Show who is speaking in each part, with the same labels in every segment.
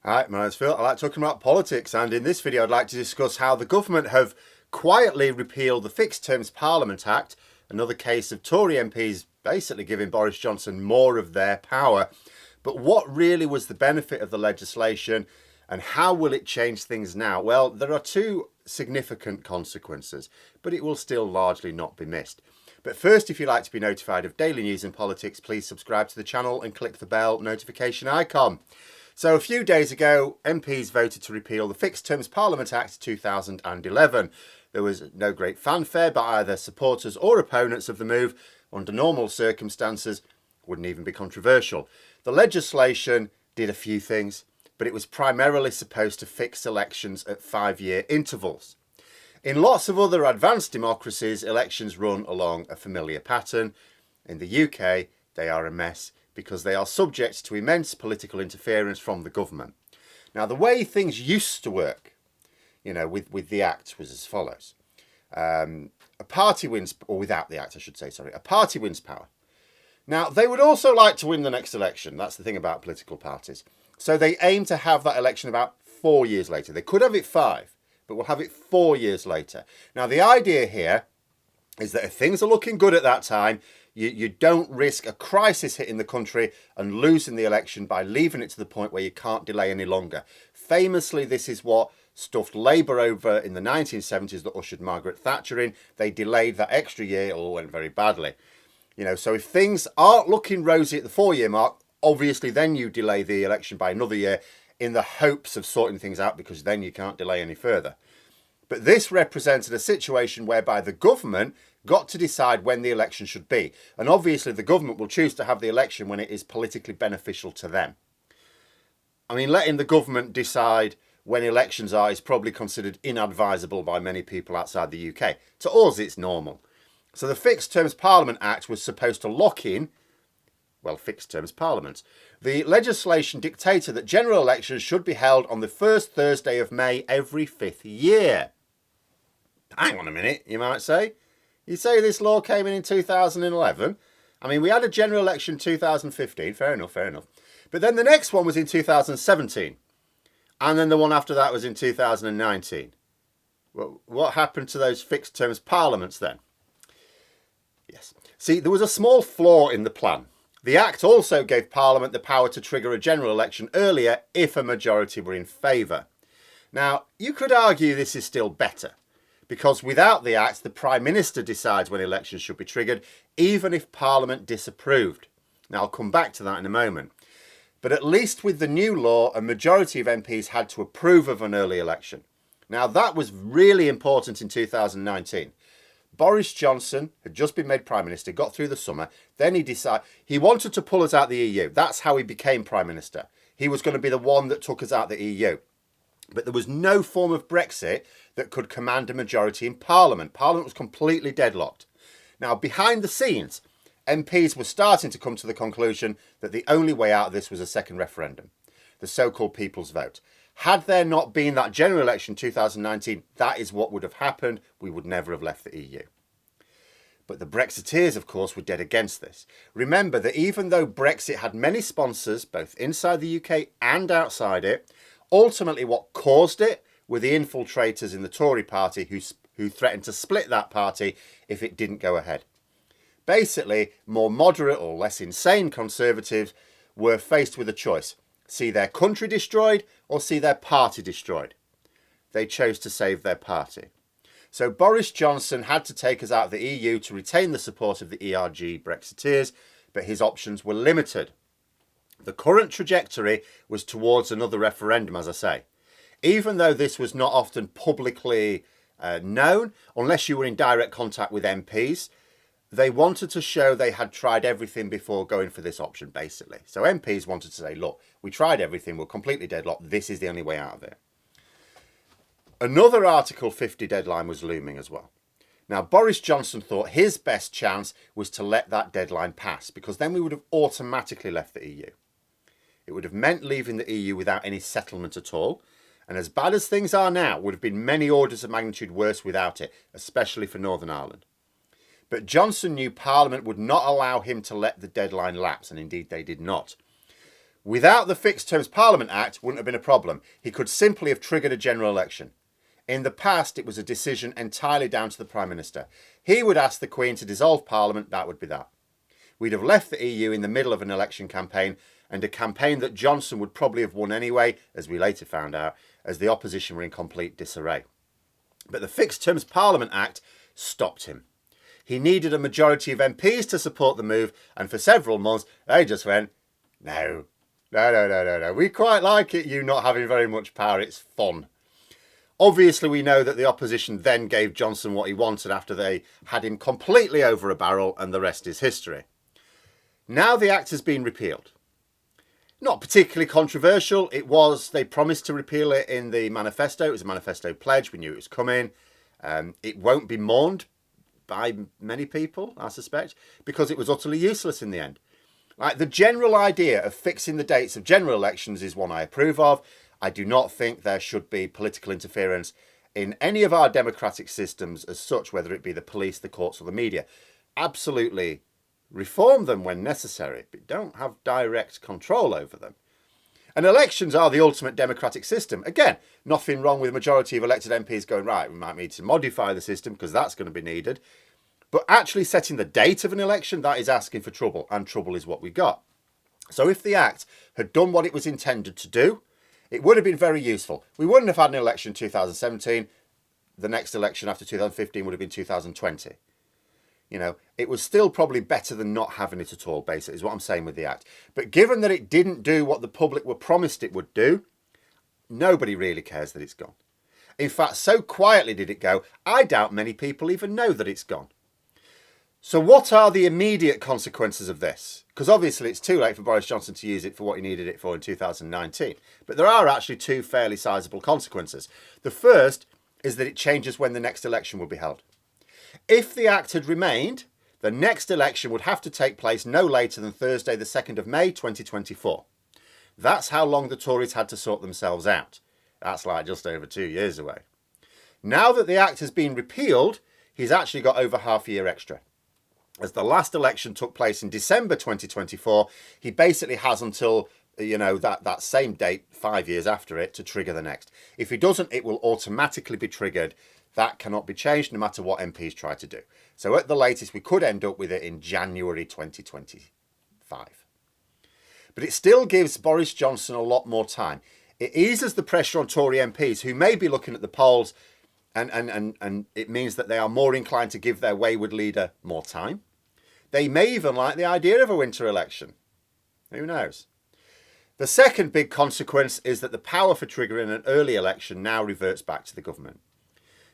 Speaker 1: Hi, my name's Phil. I like talking about politics, and in this video I'd like to discuss how the government have quietly repealed the Fixed Terms Parliament Act, another case of Tory MPs basically giving Boris Johnson more of their power. But what really was the benefit of the legislation, and how will it change things now? Well, there are two significant consequences, but it will still largely not be missed. But first, if you'd like to be notified of daily news in politics, please subscribe to the channel and click the bell notification icon. So a few days ago, MPs voted to repeal the Fixed Terms Parliament Act 2011. There was no great fanfare by either supporters or opponents of the move. Under normal circumstances, wouldn't even be controversial. The legislation did a few things, but it was primarily supposed to fix elections at 5-year intervals. In lots of other advanced democracies, elections run along a familiar pattern. In the UK, they are a mess, because they are subject to immense political interference from the government. Now, the way things used to work, with the Act was as follows. A party wins, or without the Act, I should say, a party wins power. Now, they would also like to win the next election. That's the thing about political parties. So they aim to have that election about 4 years later. They could have it 5, but we'll have it 4 years later. Now, the idea here is that if things are looking good at that time, you don't risk a crisis hitting the country and losing the election by leaving it to the point where you can't delay any longer. Famously, this is what stuffed Labour over in the 1970s that ushered Margaret Thatcher in. They delayed that extra year, it all went very badly. So if things aren't looking rosy at the 4-year mark, obviously then you delay the election by another year in the hopes of sorting things out, because then you can't delay any further. But this represented a situation whereby the government got to decide when the election should be. And obviously the government will choose to have the election when it is politically beneficial to them. I mean, letting the government decide when elections are is probably considered inadvisable by many people outside the UK. To us, it's normal. So the Fixed Terms Parliament Act was supposed to lock in, fixed terms parliaments. The legislation dictated that general elections should be held on the first Thursday of May every 5th year. Hang on a minute, you might say. You say this law came in 2011. I mean, we had a general election in 2015. Fair enough. But then the next one was in 2017. And then the one after that was in 2019. Well, what happened to those fixed terms parliaments then? Yes. See, there was a small flaw in the plan. The Act also gave Parliament the power to trigger a general election earlier if a majority were in favour. Now, you could argue this is still better, because without the Act, the Prime Minister decides when elections should be triggered, even if Parliament disapproved. Now, I'll come back to that in a moment. But at least with the new law, a majority of MPs had to approve of an early election. Now, that was really important in 2019. Boris Johnson had just been made Prime Minister, got through the summer, then he decided he wanted to pull us out of the EU. That's how he became Prime Minister. He was going to be the one that took us out of the EU. But there was no form of Brexit that could command a majority in Parliament. Parliament was completely deadlocked. Now, behind the scenes, MPs were starting to come to the conclusion that the only way out of this was a second referendum, the so-called people's vote. Had there not been that general election in 2019, that is what would have happened. We would never have left the EU. But the Brexiteers, of course, were dead against this. Remember that even though Brexit had many sponsors, both inside the UK and outside it, ultimately what caused it were the infiltrators in the Tory party who threatened to split that party if it didn't go ahead. Basically, more moderate or less insane Conservatives were faced with a choice: see their country destroyed or see their party destroyed. They chose to save their party. So Boris Johnson had to take us out of the EU to retain the support of the ERG Brexiteers, but his options were limited. The current trajectory was towards another referendum, as I say. Even though this was not often publicly known, unless you were in direct contact with MPs, they wanted to show they had tried everything before going for this option, basically. So MPs wanted to say, look, we tried everything, we're completely deadlocked, this is the only way out of it. Another Article 50 deadline was looming as well. Now, Boris Johnson thought his best chance was to let that deadline pass, because then we would have automatically left the EU. It would have meant leaving the EU without any settlement at all, and as bad as things are now, would have been many orders of magnitude worse without it, especially for Northern Ireland. But Johnson knew Parliament would not allow him to let the deadline lapse, and indeed they did not. Without the Fixed Terms Parliament Act, wouldn't have been a problem. He could simply have triggered a general election. In the past, it was a decision entirely down to the Prime Minister. He would ask the Queen to dissolve Parliament, that would be that. We'd have left the EU in the middle of an election campaign, and a campaign that Johnson would probably have won anyway, as we later found out, as the opposition were in complete disarray. But the Fixed Terms Parliament Act stopped him. He needed a majority of MPs to support the move, and for several months, they just went, no, we quite like it, you not having very much power, it's fun. Obviously, we know that the opposition then gave Johnson what he wanted after they had him completely over a barrel, and the rest is history. Now the Act has been repealed. Not particularly controversial. They promised to repeal it in the manifesto. It was a manifesto pledge. We knew it was coming. It won't be mourned by many people, I suspect, because it was utterly useless in the end. Like, the general idea of fixing the dates of general elections is one I approve of. I do not think there should be political interference in any of our democratic systems as such, whether it be the police, the courts or the media. Absolutely reform them when necessary, but don't have direct control over them. And elections are the ultimate democratic system. Again, nothing wrong with a majority of elected MPs going, right, we might need to modify the system because that's going to be needed. But actually setting the date of an election, that is asking for trouble, and trouble is what we got. So if the Act had done what it was intended to do, it would have been very useful. We wouldn't have had an election in 2017. The next election after 2015 would have been 2020. You know, it was still probably better than not having it at all, basically, is what I'm saying with the Act. But given that it didn't do what the public were promised it would do, nobody really cares that it's gone. In fact, so quietly did it go, I doubt many people even know that it's gone. So what are the immediate consequences of this? Because obviously it's too late for Boris Johnson to use it for what he needed it for in 2019. But there are actually two fairly sizable consequences. The first is that it changes when the next election will be held. If the Act had remained, the next election would have to take place no later than Thursday, the 2nd of May, 2024. That's how long the Tories had to sort themselves out. That's like just over 2 years away. Now that the Act has been repealed, he's actually got over half a year extra. As the last election took place in December 2024, he basically has until, that same date, 5 years after it, to trigger the next. If he doesn't, it will automatically be triggered. That cannot be changed no matter what MPs try to do. So at the latest, we could end up with it in January 2025. But it still gives Boris Johnson a lot more time. It eases the pressure on Tory MPs who may be looking at the polls, and it means that they are more inclined to give their wayward leader more time. They may even like the idea of a winter election. Who knows? The second big consequence is that the power for triggering an early election now reverts back to the government.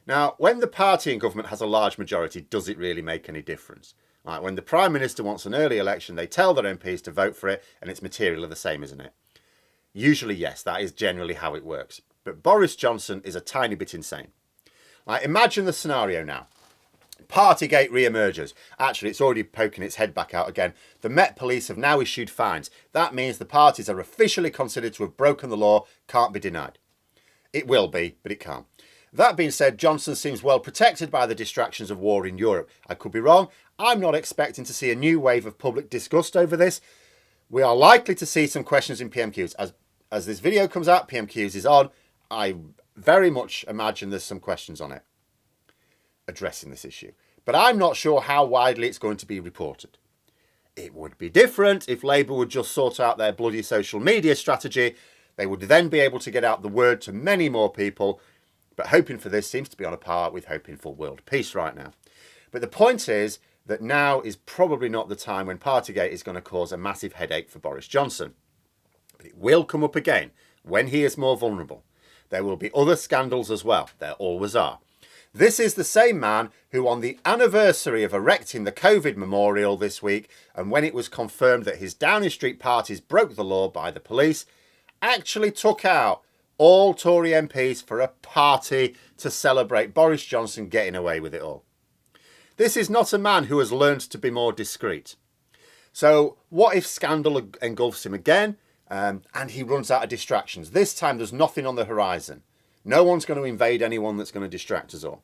Speaker 1: Now, when the party in government has a large majority, does it really make any difference? Like, when the Prime Minister wants an early election, they tell their MPs to vote for it, and it's materially the same, isn't it? Usually, yes, that is generally how it works. But Boris Johnson is a tiny bit insane. Like, imagine the scenario now. Partygate re-emerges. Actually, it's already poking its head back out again. The Met Police have now issued fines. That means the parties are officially considered to have broken the law. Can't be denied. It will be, but it can't. That being said, Johnson seems well protected by the distractions of war in Europe. I could be wrong. I'm not expecting to see a new wave of public disgust over this. We are likely to see some questions in PMQs. As this video comes out, PMQs is on. I very much imagine there's some questions on it addressing this issue. But I'm not sure how widely it's going to be reported. It would be different if Labour would just sort out their bloody social media strategy. They would then be able to get out the word to many more people. But hoping for this seems to be on a par with hoping for world peace right now. But the point is that now is probably not the time when Partygate is going to cause a massive headache for Boris Johnson. But it will come up again when he is more vulnerable. There will be other scandals as well. There always are. This is the same man who, on the anniversary of erecting the COVID memorial this week, and when it was confirmed that his Downing Street parties broke the law by the police, actually took out all Tory MPs for a party to celebrate Boris Johnson getting away with it all. This is not a man who has learned to be more discreet. So what if scandal engulfs him again and he runs out of distractions? This time there's nothing on the horizon. No one's going to invade anyone that's going to distract us all.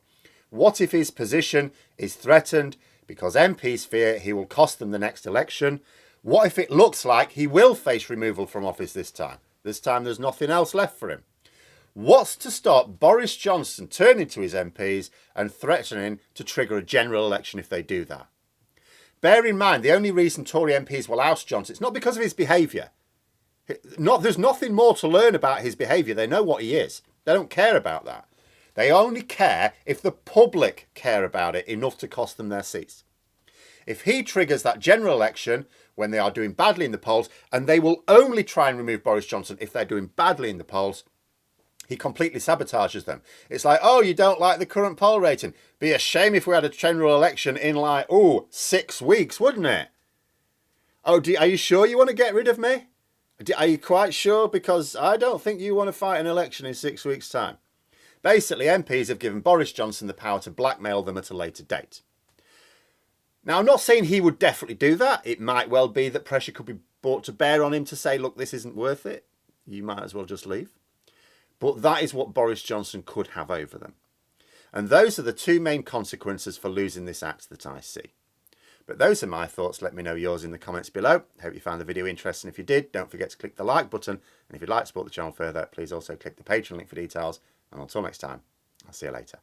Speaker 1: What if his position is threatened because MPs fear he will cost them the next election? What if it looks like he will face removal from office this time? This time there's nothing else left for him. What's to stop Boris Johnson turning to his MPs and threatening to trigger a general election if they do that? Bear in mind, the only reason Tory MPs will oust Johnson, it's not because of his behaviour. There's nothing more to learn about his behaviour. They know what he is. They don't care about that. They only care if the public care about it enough to cost them their seats. If he triggers that general election when they are doing badly in the polls, and they will only try and remove Boris Johnson if they're doing badly in the polls, he completely sabotages them. It's like, oh, you don't like the current poll rating. Be a shame if we had a general election in 6 weeks, wouldn't it? Oh, are you sure you want to get rid of me? Are you quite sure? Because I don't think you want to fight an election in 6 weeks' time. Basically, MPs have given Boris Johnson the power to blackmail them at a later date. Now, I'm not saying he would definitely do that. It might well be that pressure could be brought to bear on him to say, look, this isn't worth it. You might as well just leave. But that is what Boris Johnson could have over them. And those are the two main consequences for losing this act that I see. But those are my thoughts. Let me know yours in the comments below. Hope you found the video interesting. If you did, don't forget to click the like button. And if you'd like to support the channel further, please also click the Patreon link for details. And until next time, I'll see you later.